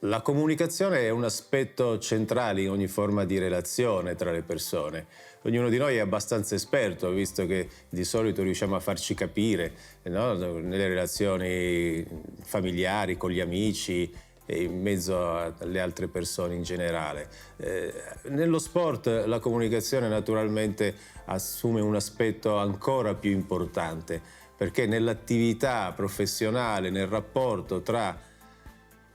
La comunicazione è un aspetto centrale in ogni forma di relazione tra le persone. Ognuno di noi è abbastanza esperto, visto che di solito riusciamo a farci capire, no? Nelle relazioni familiari, con gli amici e in mezzo alle altre persone in generale. Nello sport la comunicazione naturalmente assume un aspetto ancora più importante, perché nell'attività professionale, nel rapporto tra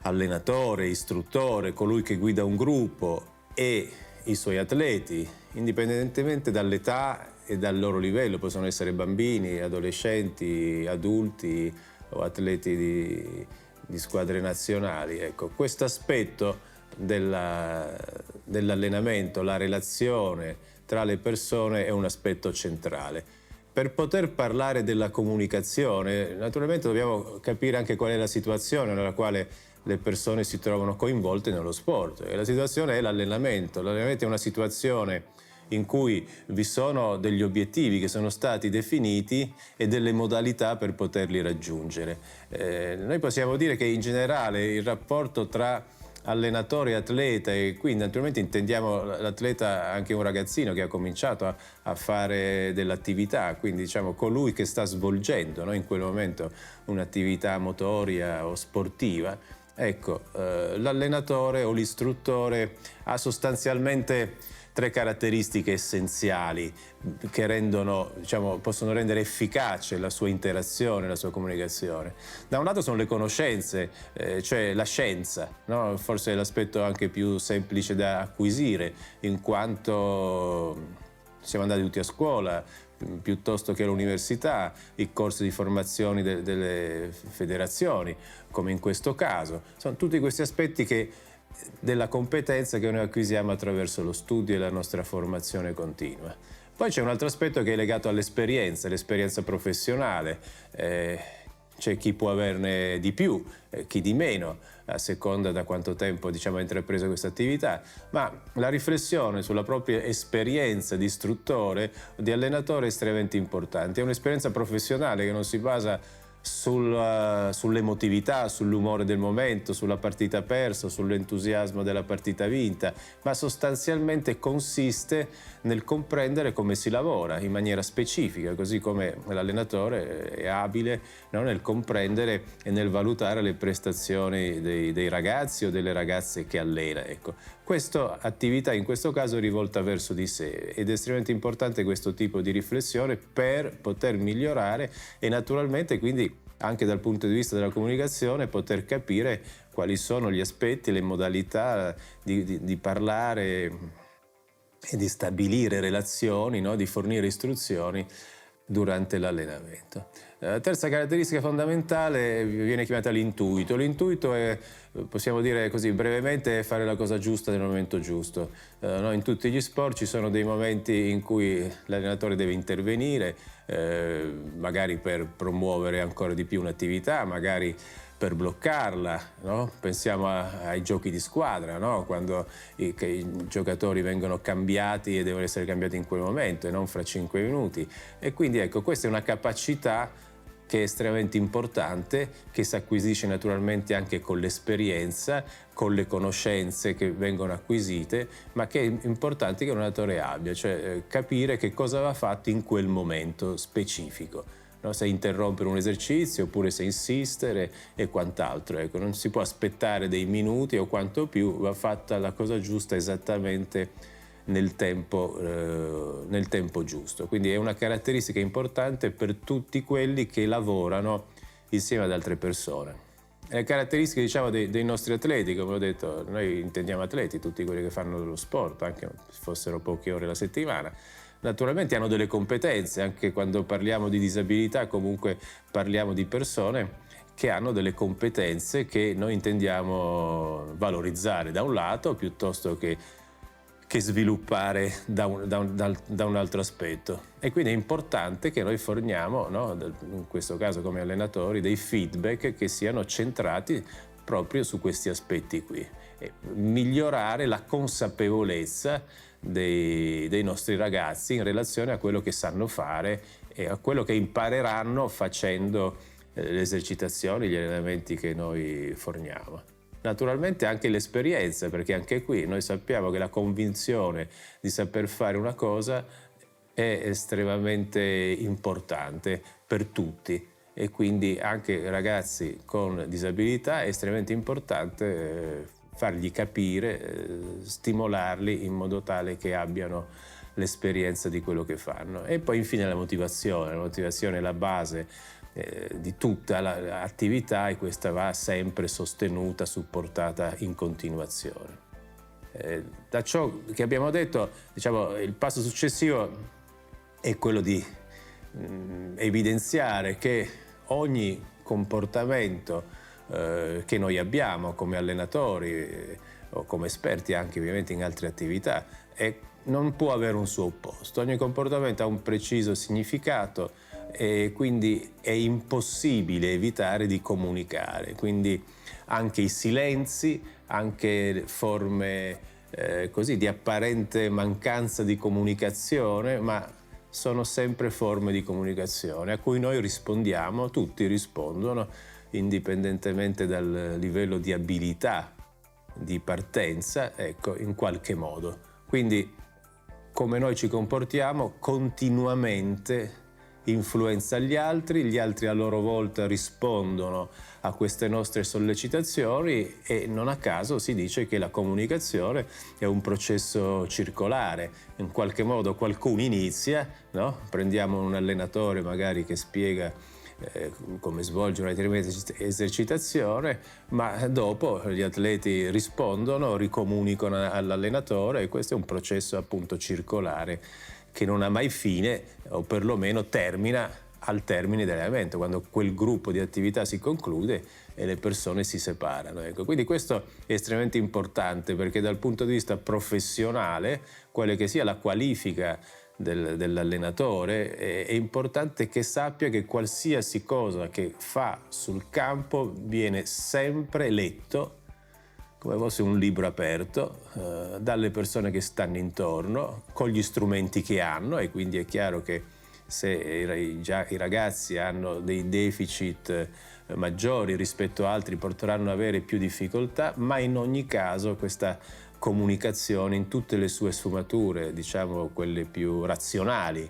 allenatore, istruttore, colui che guida un gruppo e i suoi atleti, indipendentemente dall'età e dal loro livello, possono essere bambini, adolescenti, adulti o atleti di squadre nazionali. Ecco, questo aspetto dell'allenamento, la relazione tra le persone è un aspetto centrale. Per poter parlare della comunicazione, naturalmente dobbiamo capire anche qual è la situazione nella quale le persone si trovano coinvolte nello sport. E la situazione è l'allenamento. L'allenamento è una situazione in cui vi sono degli obiettivi che sono stati definiti e delle modalità per poterli raggiungere. Noi possiamo dire che in generale il rapporto tra allenatore e atleta, e quindi naturalmente intendiamo l'atleta anche un ragazzino che ha cominciato a fare dell'attività, quindi diciamo colui che sta svolgendo, no, in quel momento un'attività motoria o sportiva. Ecco, l'allenatore o l'istruttore ha sostanzialmente tre caratteristiche essenziali che possono rendere efficace la sua interazione, la sua comunicazione. Da un lato sono le conoscenze, cioè la scienza, no? Forse è l'aspetto anche più semplice da acquisire, in quanto siamo andati tutti a scuola, piuttosto che all'università, i corsi di formazione delle federazioni, come in questo caso. Sono tutti questi aspetti della competenza che noi acquisiamo attraverso lo studio e la nostra formazione continua. Poi c'è un altro aspetto che è legato l'esperienza professionale. C'è chi può averne di più, chi di meno, a seconda da quanto tempo ha intrapreso questa attività, ma la riflessione sulla propria esperienza di istruttore o di allenatore è estremamente importante. È un'esperienza professionale che non si basa sull'emotività, sull'umore del momento, sulla partita persa, sull'entusiasmo della partita vinta, ma sostanzialmente consiste nel comprendere come si lavora in maniera specifica, così come l'allenatore è abile, no, nel comprendere e nel valutare le prestazioni dei ragazzi o delle ragazze che allena. Ecco, questa attività in questo caso è rivolta verso di sé ed è estremamente importante questo tipo di riflessione per poter migliorare e naturalmente quindi anche dal punto di vista della comunicazione poter capire quali sono gli aspetti, le modalità di parlare e di stabilire relazioni, no? Di fornire istruzioni durante l'allenamento. La terza caratteristica fondamentale viene chiamata l'intuito. L'intuito è, possiamo dire così brevemente, fare la cosa giusta nel momento giusto. No? In tutti gli sport ci sono dei momenti in cui l'allenatore deve intervenire, magari per promuovere ancora di più un'attività, magari per bloccarla, no? Pensiamo ai giochi di squadra, no? Quando i giocatori vengono cambiati e devono essere cambiati in quel momento e non fra 5 minuti. E quindi ecco, questa è una capacità che è estremamente importante, che si acquisisce naturalmente anche con l'esperienza, con le conoscenze che vengono acquisite, ma che è importante che un allenatore abbia, cioè capire che cosa va fatto in quel momento specifico. No, se interrompere un esercizio oppure se insistere e quant'altro. Ecco, non si può aspettare dei minuti o quanto più, va fatta la cosa giusta esattamente nel tempo giusto. Quindi è una caratteristica importante per tutti quelli che lavorano insieme ad altre persone. Le caratteristiche dei nostri atleti, come ho detto, noi intendiamo atleti, tutti quelli che fanno dello sport, anche se fossero poche ore alla settimana, naturalmente hanno delle competenze, anche quando parliamo di disabilità comunque parliamo di persone che hanno delle competenze che noi intendiamo valorizzare da un lato piuttosto che sviluppare da un altro aspetto. E quindi è importante che noi forniamo, no, in questo caso come allenatori, dei feedback che siano centrati proprio su questi aspetti qui e migliorare la consapevolezza dei nostri ragazzi in relazione a quello che sanno fare e a quello che impareranno facendo le esercitazioni, gli allenamenti che noi forniamo. naturalmente anche l'esperienza, perché anche qui noi sappiamo che la convinzione di saper fare una cosa è estremamente importante per tutti, e quindi anche ragazzi con disabilità è estremamente importante fargli capire, stimolarli in modo tale che abbiano l'esperienza di quello che fanno. E poi infine la motivazione è la base di tutta l'attività, e questa va sempre sostenuta, supportata in continuazione. Da ciò che abbiamo detto, diciamo, il passo successivo è quello di evidenziare che ogni comportamento che noi abbiamo come allenatori o come esperti anche ovviamente in altre attività non può avere un suo opposto. Ogni comportamento ha un preciso significato e quindi è impossibile evitare di comunicare. Quindi anche i silenzi, anche forme così di apparente mancanza di comunicazione, ma sono sempre forme di comunicazione a cui noi rispondiamo, tutti rispondono, indipendentemente dal livello di abilità di partenza, ecco, in qualche modo. Quindi come noi ci comportiamo continuamente influenza gli altri a loro volta rispondono a queste nostre sollecitazioni, e non a caso si dice che la comunicazione è un processo circolare. In qualche modo qualcuno inizia, no? Prendiamo un allenatore magari che spiega come svolgere una determinata esercitazione, ma dopo gli atleti rispondono, ricomunicano all'allenatore, e questo è un processo appunto circolare che non ha mai fine, o perlomeno termina al termine dell'allenamento, quando quel gruppo di attività si conclude e le persone si separano. Ecco. Quindi questo è estremamente importante, perché dal punto di vista professionale, quale che sia la qualifica dell'allenatore, è importante che sappia che qualsiasi cosa che fa sul campo viene sempre letto come fosse un libro aperto dalle persone che stanno intorno, con gli strumenti che hanno, e quindi è chiaro che se i ragazzi hanno dei deficit maggiori rispetto a altri potranno avere più difficoltà, ma in ogni caso questa comunicazione in tutte le sue sfumature, diciamo quelle più razionali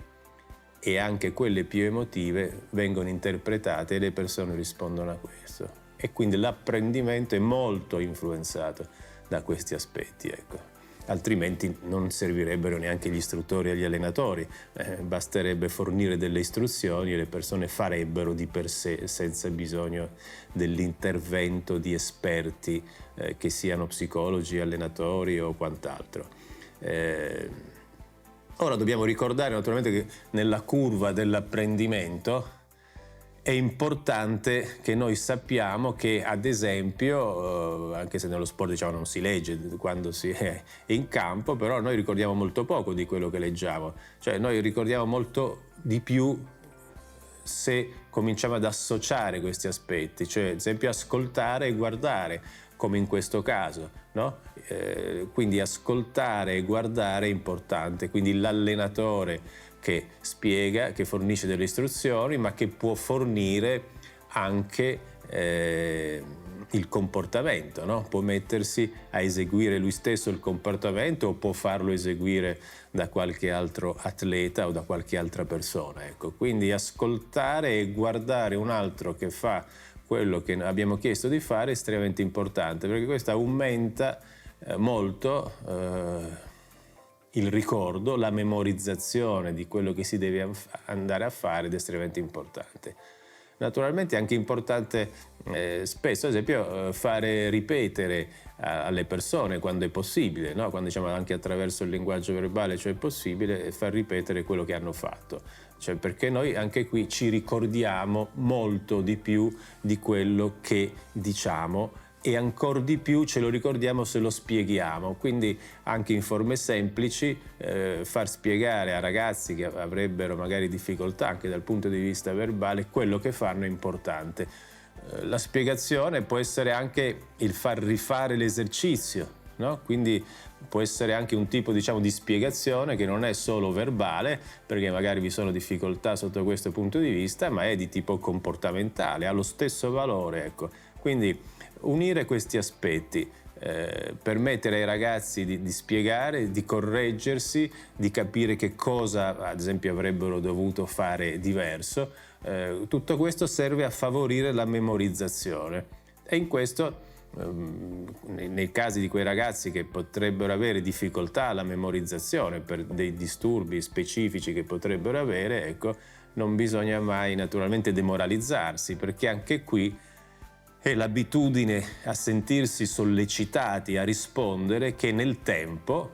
e anche quelle più emotive, vengono interpretate e le persone rispondono a questo. E quindi l'apprendimento è molto influenzato da questi aspetti, ecco. Altrimenti non servirebbero neanche gli istruttori e gli allenatori, basterebbe fornire delle istruzioni e le persone farebbero di per sé senza bisogno dell'intervento di esperti che siano psicologi, allenatori o quant'altro. Ora dobbiamo ricordare naturalmente che nella curva dell'apprendimento è importante che noi sappiamo che, ad esempio, anche se nello sport diciamo non si legge quando si è in campo, però noi ricordiamo molto poco di quello che leggiamo. Cioè noi ricordiamo molto di più se cominciamo ad associare questi aspetti, cioè ad esempio ascoltare e guardare, come in questo caso, no? Quindi ascoltare e guardare è importante, quindi l'allenatore che spiega, che fornisce delle istruzioni, ma che può fornire anche il comportamento, no? Può mettersi a eseguire lui stesso il comportamento o può farlo eseguire da qualche altro atleta o da qualche altra persona. Ecco. Quindi ascoltare e guardare un altro che fa quello che abbiamo chiesto di fare è estremamente importante, perché questo aumenta molto il ricordo, la memorizzazione di quello che si deve andare a fare, ed è estremamente importante. Naturalmente è anche importante spesso, ad esempio, fare ripetere alle persone quando è possibile, no? Quando diciamo anche attraverso il linguaggio verbale, cioè è possibile far ripetere quello che hanno fatto. Cioè, perché noi anche qui ci ricordiamo molto di più di quello che diciamo, e ancora di più ce lo ricordiamo se lo spieghiamo. Quindi anche in forme semplici far spiegare a ragazzi che avrebbero magari difficoltà anche dal punto di vista verbale quello che fanno è importante. La spiegazione può essere anche il far rifare l'esercizio, no? Quindi può essere anche un tipo, diciamo, di spiegazione che non è solo verbale, perché magari vi sono difficoltà sotto questo punto di vista, ma è di tipo comportamentale, ha lo stesso valore, ecco. Quindi unire questi aspetti, permettere ai ragazzi di spiegare, di correggersi, di capire che cosa ad esempio avrebbero dovuto fare diverso. Tutto questo serve a favorire la memorizzazione e in questo nei casi di quei ragazzi che potrebbero avere difficoltà alla memorizzazione per dei disturbi specifici che potrebbero avere, ecco, non bisogna mai naturalmente demoralizzarsi, perché anche qui è l'abitudine a sentirsi sollecitati a rispondere che nel tempo,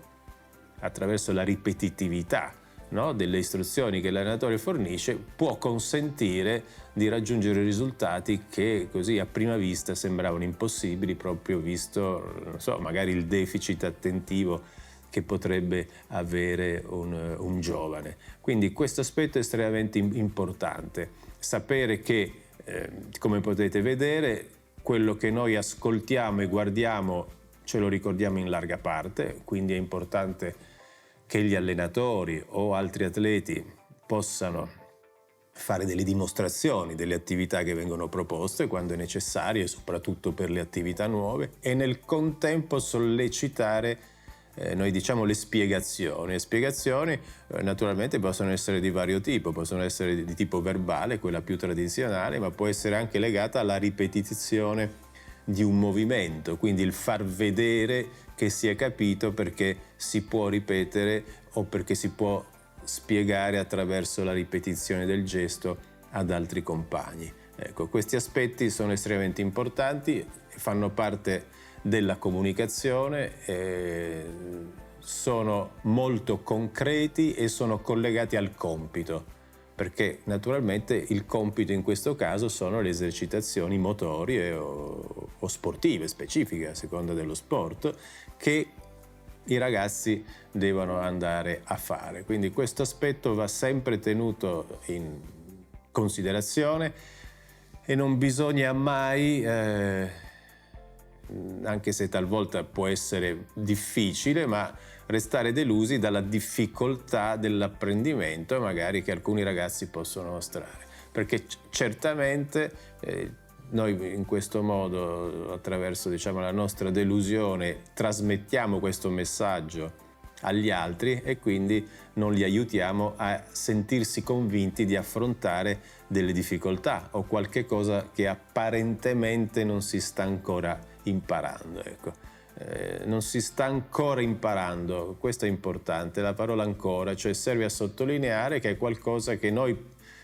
attraverso la ripetitività, no, delle istruzioni che l'allenatore fornisce, può consentire di raggiungere risultati che così a prima vista sembravano impossibili, proprio visto, non so, magari il deficit attentivo che potrebbe avere un giovane. Quindi questo aspetto è estremamente importante, sapere che, come potete vedere, quello che noi ascoltiamo e guardiamo ce lo ricordiamo in larga parte, quindi è importante che gli allenatori o altri atleti possano fare delle dimostrazioni delle attività che vengono proposte quando è necessario, e soprattutto per le attività nuove, e nel contempo sollecitare, noi diciamo, le spiegazioni. Le spiegazioni naturalmente possono essere di vario tipo, possono essere di tipo verbale, quella più tradizionale, ma può essere anche legata alla ripetizione di un movimento, quindi il far vedere che si è capito perché si può ripetere o perché si può spiegare attraverso la ripetizione del gesto ad altri compagni. Ecco, questi aspetti sono estremamente importanti, fanno parte della comunicazione, sono molto concreti e sono collegati al compito, perché naturalmente il compito in questo caso sono le esercitazioni motorie o sportive specifiche a seconda dello sport che i ragazzi devono andare a fare. Quindi questo aspetto va sempre tenuto in considerazione e non bisogna mai, anche se talvolta può essere difficile, ma restare delusi dalla difficoltà dell'apprendimento magari che alcuni ragazzi possono mostrare, perché certamente noi in questo modo, attraverso diciamo la nostra delusione, trasmettiamo questo messaggio agli altri e quindi non li aiutiamo a sentirsi convinti di affrontare delle difficoltà o qualche cosa che apparentemente non si sta ancora imparando, ecco. Non si sta ancora imparando, questo è importante, la parola ancora, cioè serve a sottolineare che è qualcosa che noi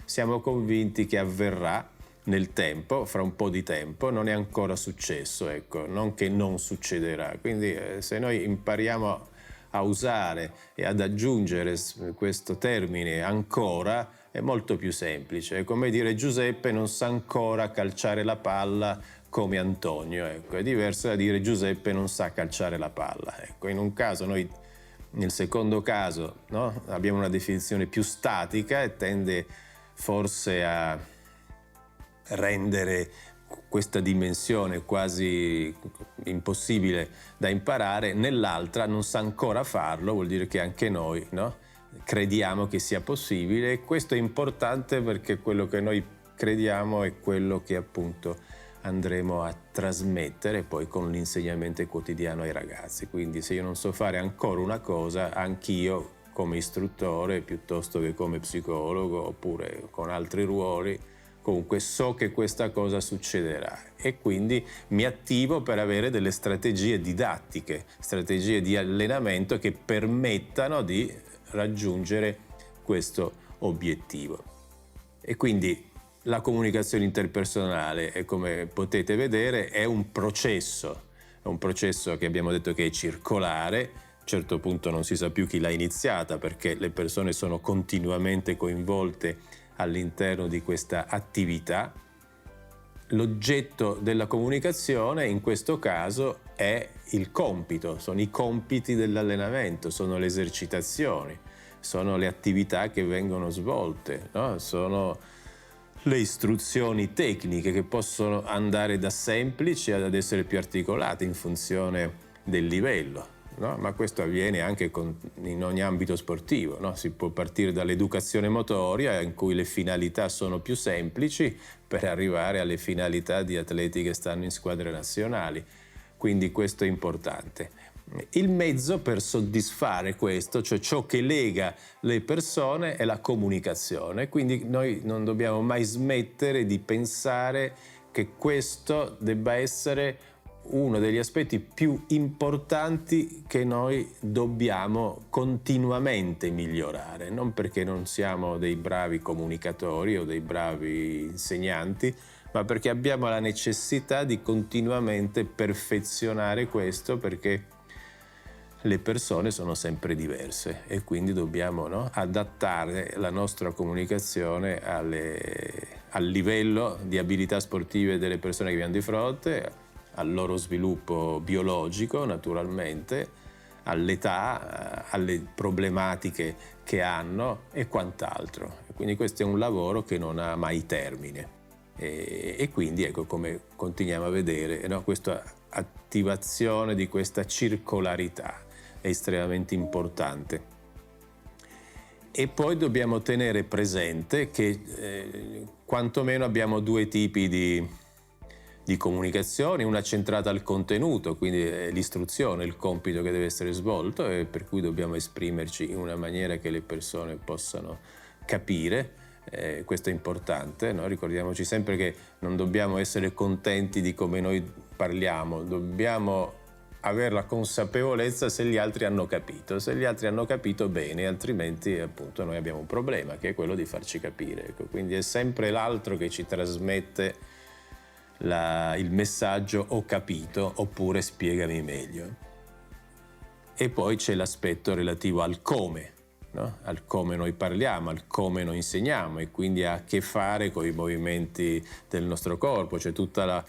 siamo convinti che avverrà nel tempo, fra un po' di tempo, non è ancora successo, ecco, non che non succederà. Quindi se noi impariamo a usare e ad aggiungere questo termine ancora, è molto più semplice. È come dire Giuseppe non sa ancora calciare la palla come Antonio, ecco. È diverso da dire Giuseppe non sa calciare la palla, ecco. In un caso noi, nel secondo caso, no, abbiamo una definizione più statica e tende forse a rendere questa dimensione quasi impossibile da imparare. Nell'altra non sa ancora farlo, vuol dire che anche noi, no, crediamo che sia possibile, e questo è importante perché quello che noi crediamo è quello che appunto andremo a trasmettere poi con l'insegnamento quotidiano ai ragazzi. Quindi se io non so fare ancora una cosa, anch'io come istruttore piuttosto che come psicologo oppure con altri ruoli, comunque so che questa cosa succederà e quindi mi attivo per avere delle strategie didattiche, strategie di allenamento che permettano di raggiungere questo obiettivo. E quindi la comunicazione interpersonale, come potete vedere, è un processo che abbiamo detto che è circolare. A un certo punto non si sa più chi l'ha iniziata perché le persone sono continuamente coinvolte all'interno di questa attività. L'oggetto della comunicazione in questo caso è il compito, sono i compiti dell'allenamento, sono le esercitazioni, sono le attività che vengono svolte, no? Sono le istruzioni tecniche che possono andare da semplici ad essere più articolate in funzione del livello. no? Ma questo avviene anche in ogni ambito sportivo, no? Si può partire dall'educazione motoria, in cui le finalità sono più semplici, per arrivare alle finalità di atleti che stanno in squadre nazionali. Quindi questo è importante. Il mezzo per soddisfare questo, cioè ciò che lega le persone, è la comunicazione. Quindi noi non dobbiamo mai smettere di pensare che questo debba essere uno degli aspetti più importanti che noi dobbiamo continuamente migliorare, non perché non siamo dei bravi comunicatori o dei bravi insegnanti, ma perché abbiamo la necessità di continuamente perfezionare questo, perché le persone sono sempre diverse e quindi dobbiamo, no, adattare la nostra comunicazione al livello di abilità sportive delle persone che abbiamo di fronte, al loro sviluppo biologico naturalmente, all'età, alle problematiche che hanno e quant'altro. E quindi questo è un lavoro che non ha mai termine. E quindi ecco come continuiamo a vedere, no, questa attivazione di questa circolarità è estremamente importante. E poi dobbiamo tenere presente che quantomeno abbiamo due tipi di comunicazione, una centrata al contenuto, quindi è l'istruzione, il compito che deve essere svolto, e per cui dobbiamo esprimerci in una maniera che le persone possano capire. Questo è importante, no? Ricordiamoci sempre che non dobbiamo essere contenti di come noi parliamo, dobbiamo avere la consapevolezza se gli altri hanno capito. Se gli altri hanno capito bene, altrimenti appunto noi abbiamo un problema, che è quello di farci capire. Ecco, quindi è sempre l'altro che ci trasmette il messaggio "ho capito" oppure "spiegami meglio". E poi c'è l'aspetto relativo al come, no? Al come noi parliamo, al come noi insegniamo, e quindi ha a che fare con i movimenti del nostro corpo, cioè tutta la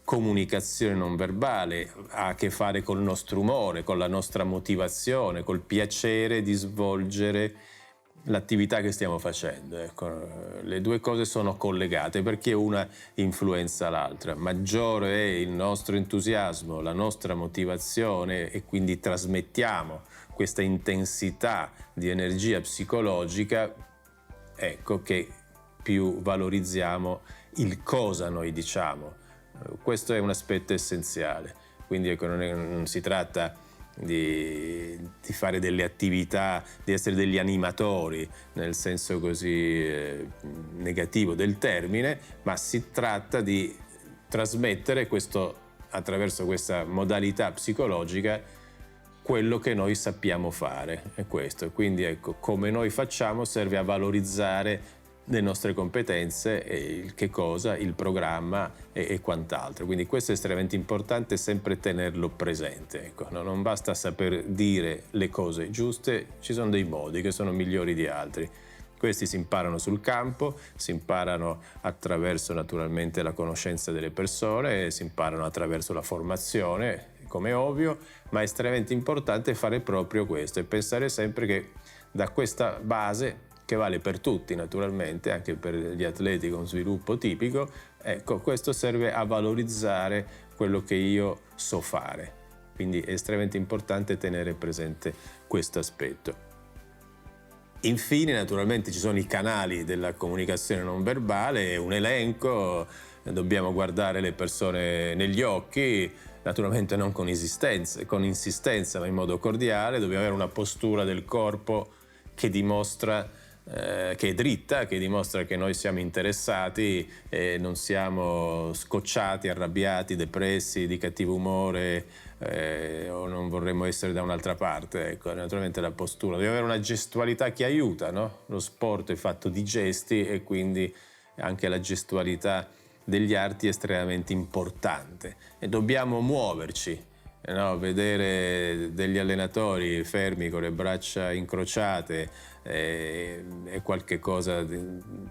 comunicazione non verbale ha a che fare col nostro umore, con la nostra motivazione, col piacere di svolgere l'attività che stiamo facendo. Ecco, le due cose sono collegate perché una influenza l'altra. Maggiore è il nostro entusiasmo, la nostra motivazione, e quindi trasmettiamo questa intensità di energia psicologica, ecco che più valorizziamo il cosa noi diciamo. Questo è un aspetto essenziale, quindi ecco, non si tratta di fare delle attività, di essere degli animatori nel senso così negativo del termine, ma si tratta di trasmettere attraverso questa modalità psicologica quello che noi sappiamo fare, è questo. Quindi ecco, come noi facciamo serve a valorizzare le nostre competenze e il programma e quant'altro. Quindi questo è estremamente importante, sempre tenerlo presente. Ecco, non basta saper dire le cose giuste, ci sono dei modi che sono migliori di altri. Questi si imparano sul campo, si imparano attraverso naturalmente la conoscenza delle persone, si imparano attraverso la formazione, come è ovvio, ma è estremamente importante fare proprio questo e pensare sempre che da questa base, che vale per tutti naturalmente, anche per gli atleti con sviluppo tipico, ecco, questo serve a valorizzare quello che io so fare. Quindi è estremamente importante tenere presente questo aspetto. Infine, naturalmente, ci sono i canali della comunicazione non verbale, un elenco, dobbiamo guardare le persone negli occhi, naturalmente non con insistenza, ma in modo cordiale, dobbiamo avere una postura del corpo che dimostra che è dritta, che dimostra che noi siamo interessati e non siamo scocciati, arrabbiati, depressi, di cattivo umore o non vorremmo essere da un'altra parte. Ecco, naturalmente la postura, deve avere una gestualità che aiuta, no? Lo sport è fatto di gesti e quindi anche la gestualità degli arti è estremamente importante e dobbiamo muoverci. No, vedere degli allenatori fermi con le braccia incrociate è qualche cosa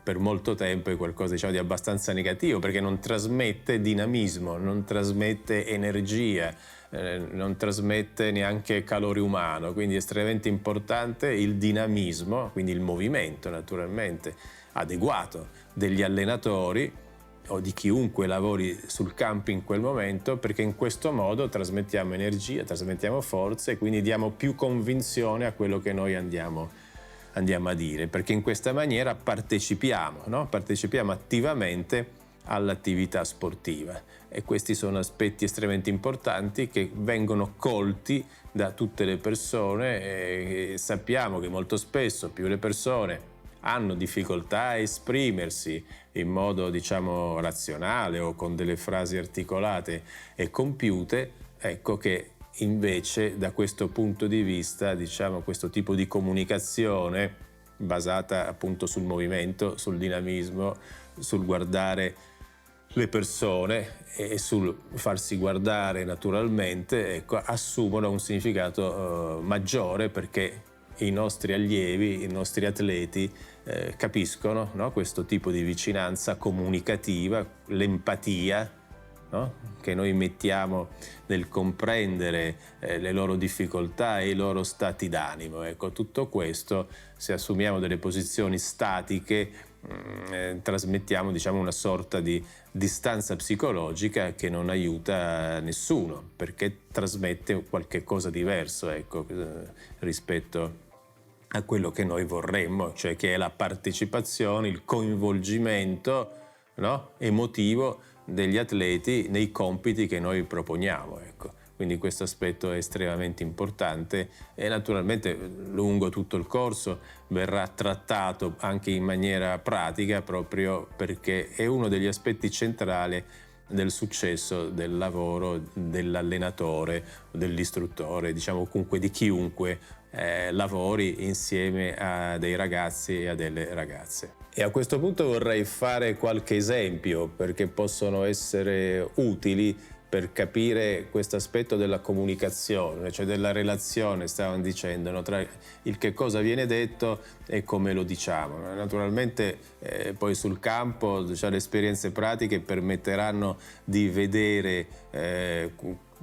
per molto tempo, è qualcosa, diciamo, di abbastanza negativo, perché non trasmette dinamismo, non trasmette energia, non trasmette neanche calore umano, quindi è estremamente importante il dinamismo, quindi il movimento naturalmente adeguato degli allenatori, o di chiunque lavori sul campo in quel momento, perché in questo modo trasmettiamo energia, trasmettiamo forza e quindi diamo più convinzione a quello che noi andiamo a dire, perché in questa maniera partecipiamo, no? Partecipiamo attivamente all'attività sportiva, e questi sono aspetti estremamente importanti che vengono colti da tutte le persone, e sappiamo che molto spesso più le persone hanno difficoltà a esprimersi in modo, diciamo, razionale o con delle frasi articolate e compiute, ecco che invece da questo punto di vista, diciamo, questo tipo di comunicazione basata appunto sul movimento, sul dinamismo, sul guardare le persone e sul farsi guardare naturalmente, ecco, assumono un significato maggiore, perché i nostri allievi, i nostri atleti capiscono, no? Questo tipo di vicinanza comunicativa, l'empatia, no? Che noi mettiamo nel comprendere le loro difficoltà e i loro stati d'animo. Ecco, tutto questo, se assumiamo delle posizioni statiche, trasmettiamo, diciamo, una sorta di distanza psicologica che non aiuta nessuno, perché trasmette qualche cosa diverso, ecco, rispetto a quello che noi vorremmo, cioè che è la partecipazione, il coinvolgimento, no? Emotivo degli atleti nei compiti che noi proponiamo, ecco. Quindi questo aspetto è estremamente importante e naturalmente lungo tutto il corso verrà trattato anche in maniera pratica, proprio perché è uno degli aspetti centrali del successo del lavoro dell'allenatore, dell'istruttore, diciamo comunque di chiunque lavori insieme a dei ragazzi e a delle ragazze. E a questo punto vorrei fare qualche esempio, perché possono essere utili per capire questo aspetto della comunicazione, cioè della relazione, stavano dicendo, no? Tra il che cosa viene detto e come lo diciamo. Naturalmente poi sul campo, cioè, le esperienze pratiche permetteranno di vedere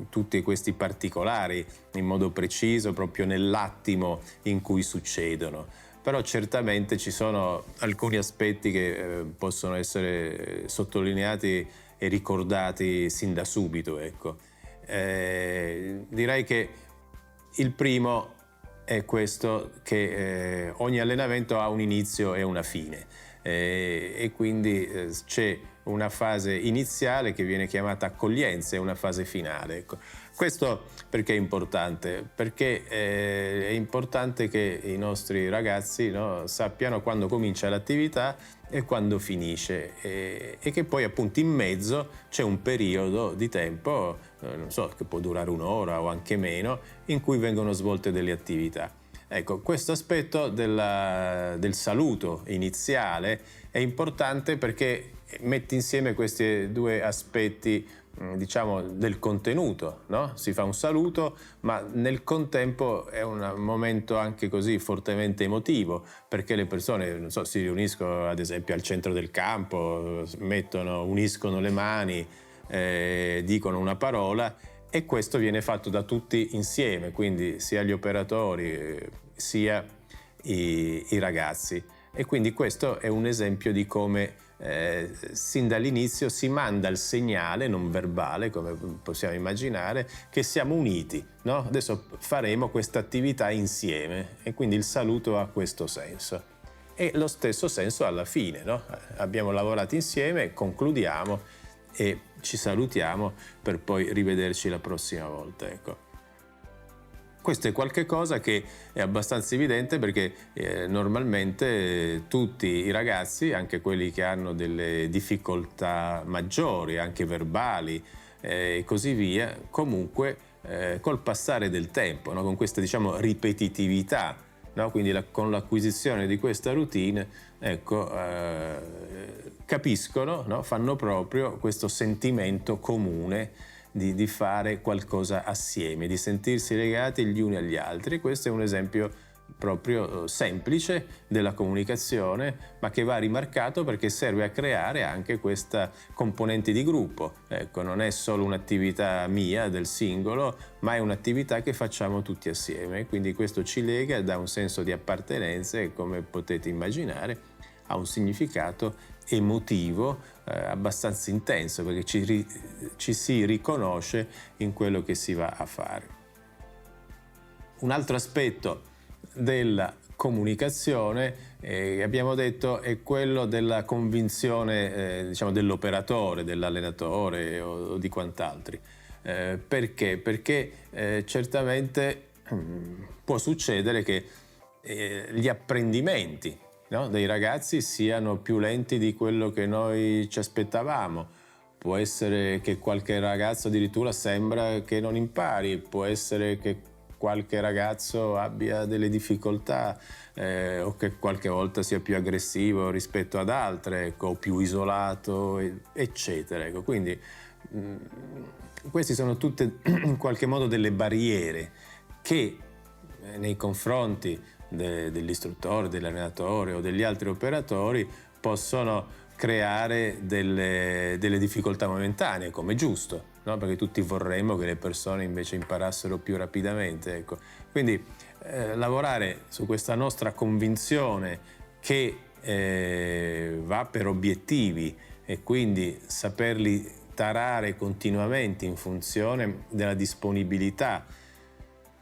tutti questi particolari in modo preciso, proprio nell'attimo in cui succedono. Però certamente ci sono alcuni aspetti che possono essere sottolineati e ricordati sin da subito, ecco. Direi che il primo è questo, che ogni allenamento ha un inizio e una fine, e quindi c'è una fase iniziale che viene chiamata accoglienza e una fase finale, ecco. Questo perché è importante? Perché è importante che i nostri ragazzi, no, sappiano quando comincia l'attività e quando finisce, e che poi appunto in mezzo c'è un periodo di tempo, non so, che può durare un'ora o anche meno, in cui vengono svolte delle attività. Ecco, questo aspetto del saluto iniziale è importante perché mette insieme questi due aspetti, diciamo, del contenuto, no? Si fa un saluto, ma nel contempo è un momento anche così fortemente emotivo, perché le persone, non so, si riuniscono ad esempio al centro del campo, uniscono le mani, dicono una parola, e questo viene fatto da tutti insieme, quindi sia gli operatori sia i ragazzi. E quindi questo è un esempio di come sin dall'inizio si manda il segnale non verbale, come possiamo immaginare, che siamo uniti, no? Adesso faremo questa attività insieme, e quindi il saluto ha questo senso. E lo stesso senso alla fine, no? Abbiamo lavorato insieme, concludiamo e ci salutiamo per poi rivederci la prossima volta, ecco. Questo è qualche cosa che è abbastanza evidente, perché normalmente tutti i ragazzi, anche quelli che hanno delle difficoltà maggiori, anche verbali e così via, comunque col passare del tempo, no? Con questa, diciamo, ripetitività, no? Quindi con l'acquisizione di questa routine, ecco, capiscono, no? Fanno proprio questo sentimento comune di fare qualcosa assieme, di sentirsi legati gli uni agli altri. Questo è un esempio proprio semplice della comunicazione, ma che va rimarcato perché serve a creare anche questa componente di gruppo. Ecco, non è solo un'attività mia, del singolo, ma è un'attività che facciamo tutti assieme. Quindi questo ci lega, dà un senso di appartenenza e, come potete immaginare, ha un significato emotivo abbastanza intenso, perché ci si riconosce in quello che si va a fare. Un altro aspetto della comunicazione, abbiamo detto, è quello della convinzione diciamo dell'operatore, dell'allenatore o di quant'altri. Perché? Perché certamente può succedere che gli apprendimenti, no, dei ragazzi siano più lenti di quello che noi ci aspettavamo. Può essere che qualche ragazzo addirittura sembra che non impari, può essere che qualche ragazzo abbia delle difficoltà o che qualche volta sia più aggressivo rispetto ad altre, ecco, o più isolato, eccetera. Ecco, quindi queste sono tutte in qualche modo delle barriere che nei confronti dell'istruttore, dell'allenatore o degli altri operatori possono creare delle difficoltà momentanee, come è giusto, no? Perché tutti vorremmo che le persone invece imparassero più rapidamente. Ecco. Quindi lavorare su questa nostra convinzione che va per obiettivi e quindi saperli tarare continuamente in funzione della disponibilità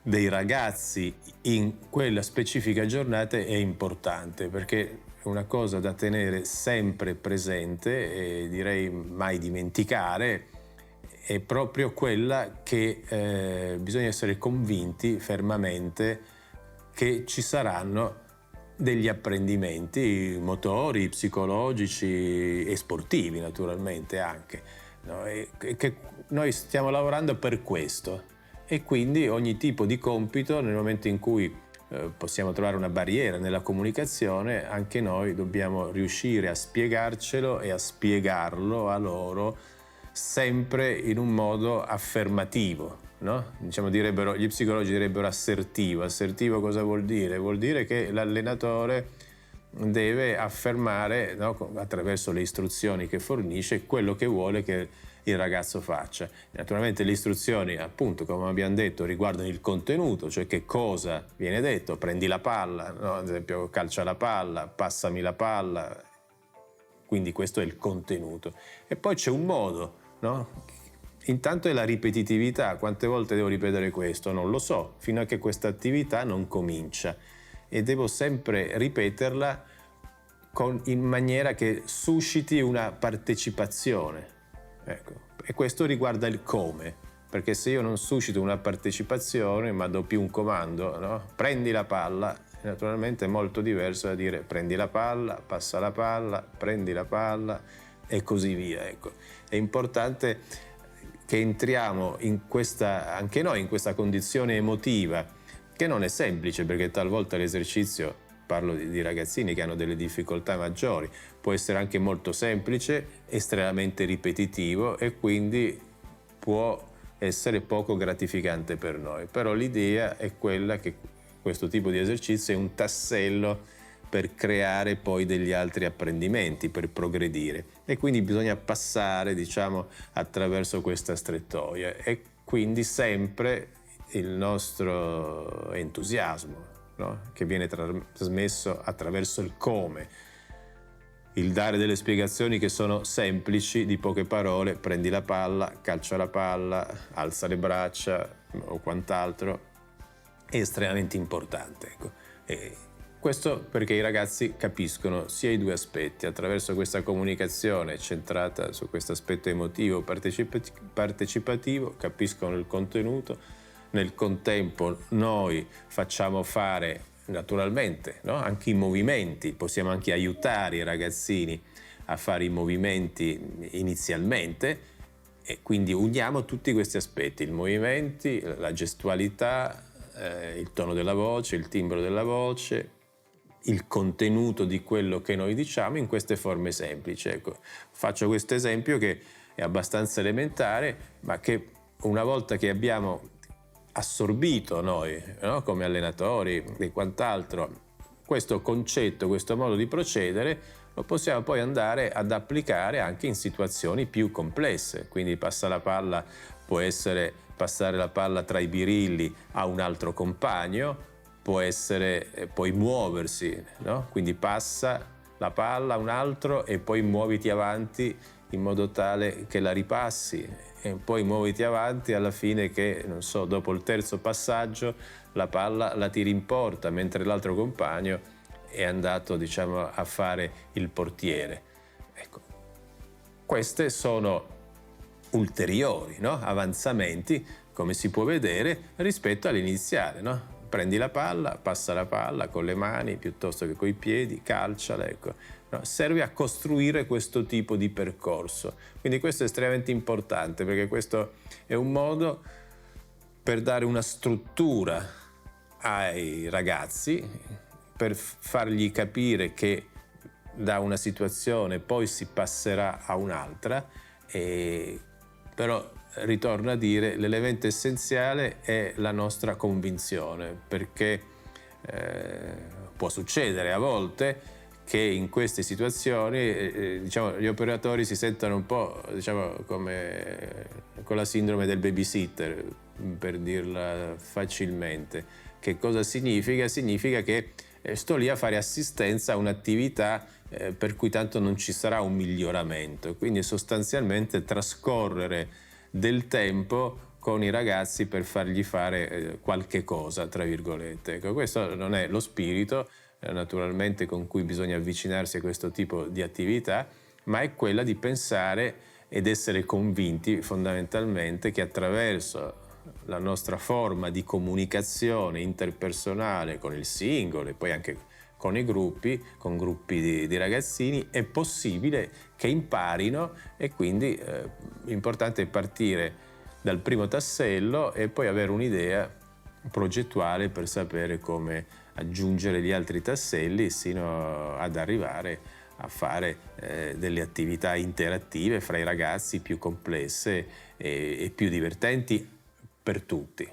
dei ragazzi in quella specifica giornata è importante, perché è una cosa da tenere sempre presente e direi mai dimenticare, è proprio quella che bisogna essere convinti fermamente che ci saranno degli apprendimenti motori, psicologici e sportivi naturalmente anche, no? E che noi stiamo lavorando per questo. E quindi ogni tipo di compito, nel momento in cui possiamo trovare una barriera nella comunicazione, anche noi dobbiamo riuscire a spiegarcelo e a spiegarlo a loro sempre in un modo affermativo, no? Diciamo, gli psicologi direbbero assertivo. Assertivo cosa vuol dire? Vuol dire che l'allenatore deve affermare, no, attraverso le istruzioni che fornisce, quello che vuole che il ragazzo faccia. Naturalmente le istruzioni, appunto, come abbiamo detto, riguardano il contenuto, cioè che cosa viene detto: prendi la palla, no? Ad esempio calcia la palla, passami la palla, quindi questo è il contenuto. E poi c'è un modo, no? Intanto è la ripetitività. Quante volte devo ripetere questo? Non lo so, fino a che questa attività non comincia, e devo sempre ripeterla in maniera che susciti una partecipazione. Ecco. E questo riguarda il come, perché se io non suscito una partecipazione ma do più un comando, no? Prendi la palla, naturalmente è molto diverso da dire prendi la palla, passa la palla, prendi la palla e così via. Ecco. È importante che entriamo anche noi in questa condizione emotiva, che non è semplice, perché talvolta l'esercizio, parlo di ragazzini che hanno delle difficoltà maggiori, può essere anche molto semplice, estremamente ripetitivo e quindi può essere poco gratificante per noi. Però l'idea è quella che questo tipo di esercizio è un tassello per creare poi degli altri apprendimenti, per progredire. E quindi bisogna passare, diciamo, attraverso questa strettoia, e quindi sempre il nostro entusiasmo, no? Che viene trasmesso attraverso il come, il dare delle spiegazioni che sono semplici, di poche parole: prendi la palla, calcia la palla, alza le braccia o quant'altro, è estremamente importante. Ecco. E questo perché i ragazzi capiscono sia i due aspetti, attraverso questa comunicazione centrata su questo aspetto emotivo, partecipativo, capiscono il contenuto. Nel contempo noi facciamo fare naturalmente, no? Anche i movimenti, possiamo anche aiutare i ragazzini a fare i movimenti inizialmente, e quindi uniamo tutti questi aspetti: i movimenti, la gestualità, il tono della voce, il timbro della voce, il contenuto di quello che noi diciamo in queste forme semplici. Ecco, faccio questo esempio che è abbastanza elementare, ma che una volta che abbiamo assorbito noi, no? Come allenatori e quant'altro, questo concetto, questo modo di procedere, lo possiamo poi andare ad applicare anche in situazioni più complesse. Quindi passa la palla può essere passare la palla tra i birilli a un altro compagno, può essere poi muoversi, no? Quindi passa, la palla, un altro, e poi muoviti avanti in modo tale che la ripassi, e poi muoviti avanti alla fine che, non so, dopo il terzo passaggio la palla la tiri in porta, mentre l'altro compagno è andato, diciamo, a fare il portiere. Ecco, queste sono ulteriori, no? Avanzamenti, come si può vedere, rispetto all'iniziale, no? Prendi la palla, passa la palla con le mani piuttosto che coi piedi, calciala, ecco. No, serve a costruire questo tipo di percorso. Quindi questo è estremamente importante, perché questo è un modo per dare una struttura ai ragazzi, per fargli capire che da una situazione poi si passerà a un'altra, però ritorno a dire, l'elemento essenziale è la nostra convinzione, perché può succedere a volte che in queste situazioni diciamo, gli operatori si sentono un po', diciamo, come con la sindrome del babysitter, per dirla facilmente. Che cosa significa? Significa che sto lì a fare assistenza a un'attività per cui tanto non ci sarà un miglioramento, quindi sostanzialmente trascorrere del tempo con i ragazzi per fargli fare qualche cosa, tra virgolette. Ecco, questo non è lo spirito naturalmente con cui bisogna avvicinarsi a questo tipo di attività, ma è quella di pensare ed essere convinti fondamentalmente che attraverso la nostra forma di comunicazione interpersonale con il singolo e poi anche con i gruppi, con gruppi di ragazzini, è possibile che imparino, e quindi l'importante è partire dal primo tassello e poi avere un'idea progettuale per sapere come aggiungere gli altri tasselli sino ad arrivare a fare delle attività interattive fra i ragazzi più complesse e più divertenti per tutti.